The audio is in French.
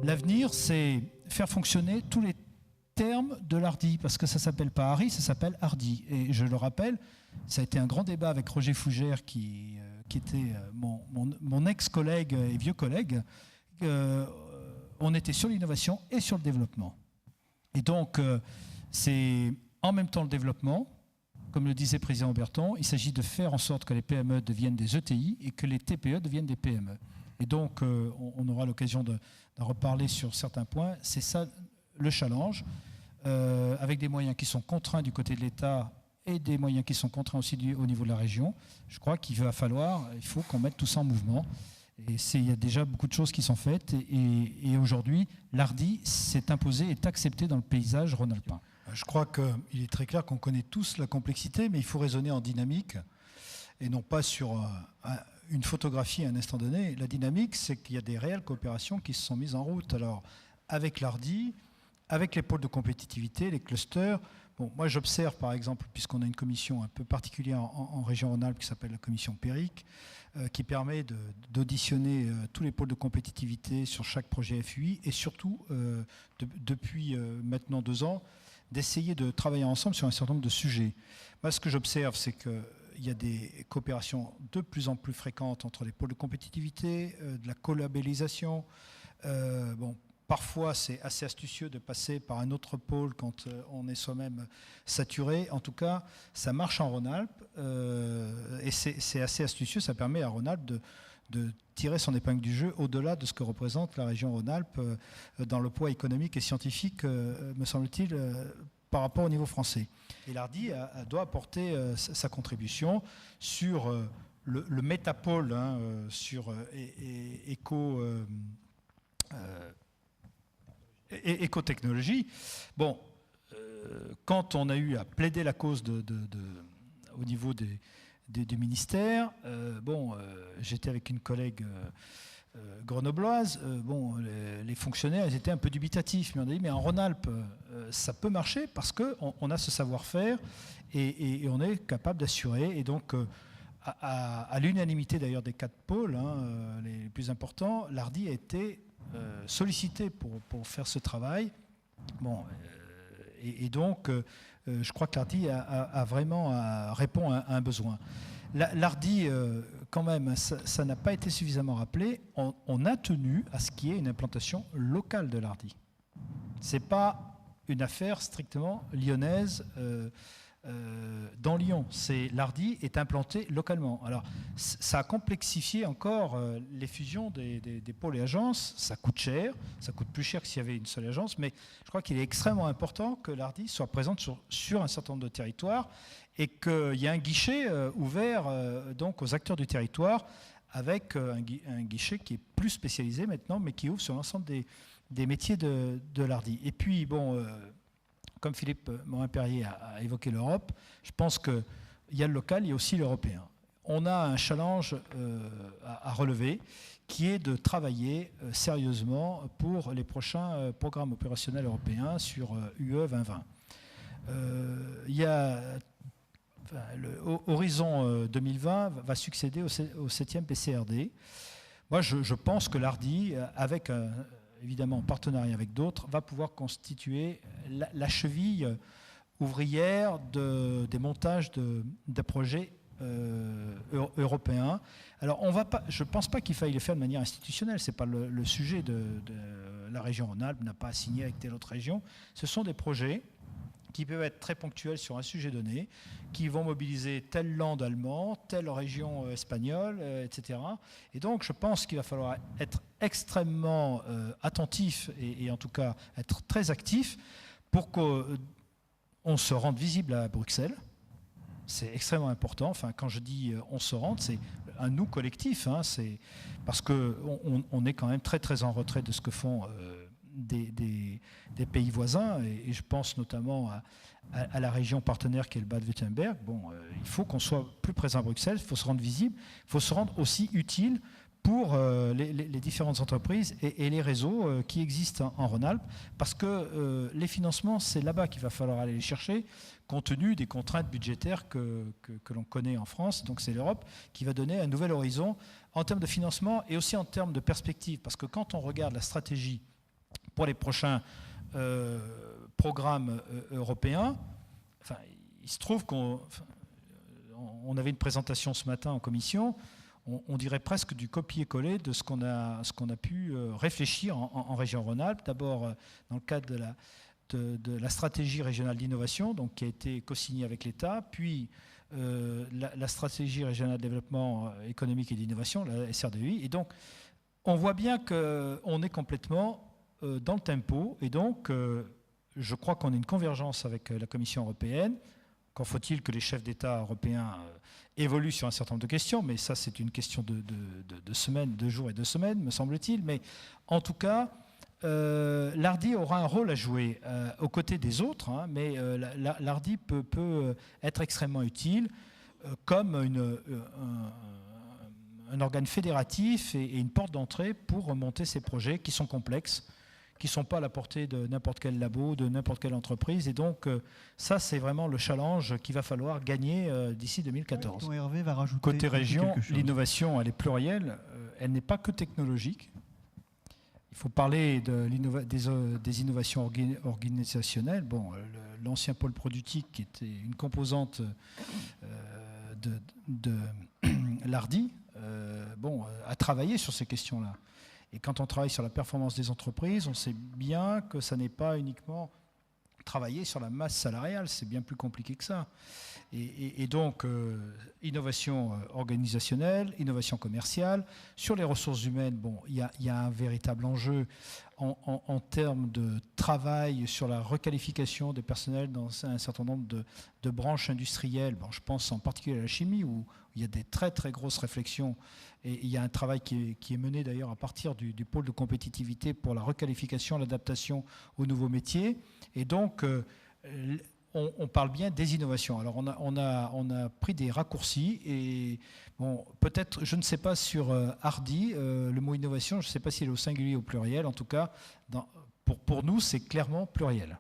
L'avenir, c'est faire fonctionner tous les termes de l'Hardy, parce que ça ne s'appelle pas Harry, ça s'appelle Hardy. Et je le rappelle, ça a été un grand débat avec Roger Fougère, qui était mon ex-collègue et vieux collègue. On était sur l'innovation et sur le développement. Et donc, c'est en même temps le développement, comme le disait le président Berton, il s'agit de faire en sorte que les PME deviennent des ETI et que les TPE deviennent des PME. Et donc, on aura l'occasion d'en reparler sur certains points. C'est ça le challenge, avec des moyens qui sont contraints du côté de l'État et des moyens qui sont contraints aussi au niveau de la région. Je crois qu'il faut qu'on mette tout ça en mouvement. Et il y a déjà beaucoup de choses qui sont faites. Et aujourd'hui, l'Hardy s'est imposé et est accepté dans le paysage rhône-alpin. Je crois qu'il est très clair qu'on connaît tous la complexité, mais il faut raisonner en dynamique et non pas sur une photographie à un instant donné. La dynamique, c'est qu'il y a des réelles coopérations qui se sont mises en route. Alors, avec l'Hardy, avec les pôles de compétitivité, les clusters. Bon, moi, j'observe, par exemple, puisqu'on a une commission un peu particulière en région Rhône-Alpes qui s'appelle la commission PERIC, qui permet d'auditionner tous les pôles de compétitivité sur chaque projet FUI et surtout, depuis maintenant 2 ans, d'essayer de travailler ensemble sur un certain nombre de sujets. Moi, ce que j'observe, c'est qu'il y a des coopérations de plus en plus fréquentes entre les pôles de compétitivité, de la collabellisation. Parfois, c'est assez astucieux de passer par un autre pôle quand on est soi-même saturé. En tout cas, ça marche en Rhône-Alpes et c'est assez astucieux. Ça permet à Rhône-Alpes de tirer son épingle du jeu au-delà de ce que représente la région Rhône-Alpes dans le poids économique et scientifique, me semble-t-il, par rapport au niveau français. Et l'Hardy doit apporter sa contribution sur le métapôle, sur écotechnologie. Bon, quand on a eu à plaider la cause au niveau des ministères, j'étais avec une collègue grenobloise, les fonctionnaires ils étaient un peu dubitatifs, mais on a dit mais en Rhône-Alpes ça peut marcher parce qu'on a ce savoir-faire et on est capable d'assurer. Et donc à l'unanimité d'ailleurs des 4 pôles les plus importants, l'Hardy a été sollicité pour faire ce travail. Donc je crois que l'Hardy répond à un besoin. L'Hardy, quand même, ça n'a pas été suffisamment rappelé. On a tenu à ce qu'il y ait une implantation locale de l'Hardy. Ce n'est pas une affaire strictement lyonnaise dans Lyon. L'Hardy est implanté localement. Alors, ça a complexifié encore les fusions des pôles et agences. Ça coûte cher. Ça coûte plus cher que s'il y avait une seule agence. Mais je crois qu'il est extrêmement important que l'Hardy soit présente sur un certain nombre de territoires et qu'il y ait un guichet ouvert donc aux acteurs du territoire avec un guichet qui est plus spécialisé maintenant, mais qui ouvre sur l'ensemble des métiers de l'Hardy. Et puis, comme Philippe Morin-Perrier a évoqué l'Europe, je pense qu'il y a le local, il y a aussi l'européen. On a un challenge à relever qui est de travailler sérieusement pour les prochains programmes opérationnels européens sur UE 2020. Horizon 2020 va succéder au 7e PCRD. Moi, je pense que l'Hardy, avec évidemment en partenariat avec d'autres, va pouvoir constituer la cheville ouvrière des montages de projets européens. Alors, je ne pense pas qu'il faille le faire de manière institutionnelle. Ce n'est pas le sujet de la région Rhône-Alpes, n'a pas à signer avec telle autre région. Ce sont des projets qui peuvent être très ponctuels sur un sujet donné, qui vont mobiliser tel land allemand, telle région espagnole, etc. Et donc, je pense qu'il va falloir être extrêmement attentif et en tout cas être très actif pour qu'on se rende visible à Bruxelles. C'est extrêmement important. Enfin, quand je dis on se rende, c'est un nous collectif. C'est parce qu'on est quand même très très en retrait de ce que font des pays voisins, et je pense notamment à la région partenaire qui est le Bade-Württemberg. Il faut qu'on soit plus présent à Bruxelles, il faut se rendre visible, il faut se rendre aussi utile pour les différentes entreprises et les réseaux qui existent en Rhône-Alpes, parce que les financements, c'est là-bas qu'il va falloir aller les chercher, compte tenu des contraintes budgétaires que l'on connaît en France. Donc c'est l'Europe qui va donner un nouvel horizon en termes de financement et aussi en termes de perspective, parce que quand on regarde la stratégie pour les prochains programmes européens, enfin, il se trouve qu'on avait une présentation ce matin en commission. On dirait presque du copier-coller de ce qu'on a pu réfléchir en région Rhône-Alpes. D'abord, dans le cadre de la stratégie régionale d'innovation, donc qui a été co-signée avec l'État, puis la stratégie régionale de développement économique et d'innovation, la SRDEI. Et donc, on voit bien qu'on est complètement dans le tempo. Et donc, je crois qu'on a une convergence avec la Commission européenne. Qu'en faut-il que les chefs d'État européens évoluent sur un certain nombre de questions, mais ça c'est une question de semaines, de jours et de semaines, me semble-t-il. Mais en tout cas, l'ARDI aura un rôle à jouer aux côtés des autres, hein, mais l'ARDI peut être extrêmement utile comme un organe fédératif et une porte d'entrée pour remonter ces projets qui sont complexes, qui ne sont pas à la portée de n'importe quel labo, de n'importe quelle entreprise. Et donc, ça, c'est vraiment le challenge qu'il va falloir gagner d'ici 2014. Oui, Hervé va rajouter côté région, l'innovation, elle est plurielle. Elle n'est pas que technologique. Il faut parler des innovations organisationnelles. Bon, l'ancien pôle productique, qui était une composante de l'ARDI, a travaillé sur ces questions-là. Et quand on travaille sur la performance des entreprises, on sait bien que ça n'est pas uniquement travailler sur la masse salariale, c'est bien plus compliqué que ça. Et donc, innovation organisationnelle, innovation commerciale. Sur les ressources humaines, bon, il y a un véritable enjeu en termes de travail sur la requalification des personnels dans un certain nombre de branches industrielles. Bon, je pense en particulier à la chimie, où il y a des très très grosses réflexions. Et il y a un travail qui est mené d'ailleurs à partir du pôle de compétitivité pour la requalification, l'adaptation aux nouveaux métiers. Et donc, on parle bien des innovations. Alors, on a pris des raccourcis. Et bon, peut-être, je ne sais pas sur Hardy, le mot innovation, je ne sais pas s'il est au singulier ou au pluriel. En tout cas, pour nous, c'est clairement pluriel.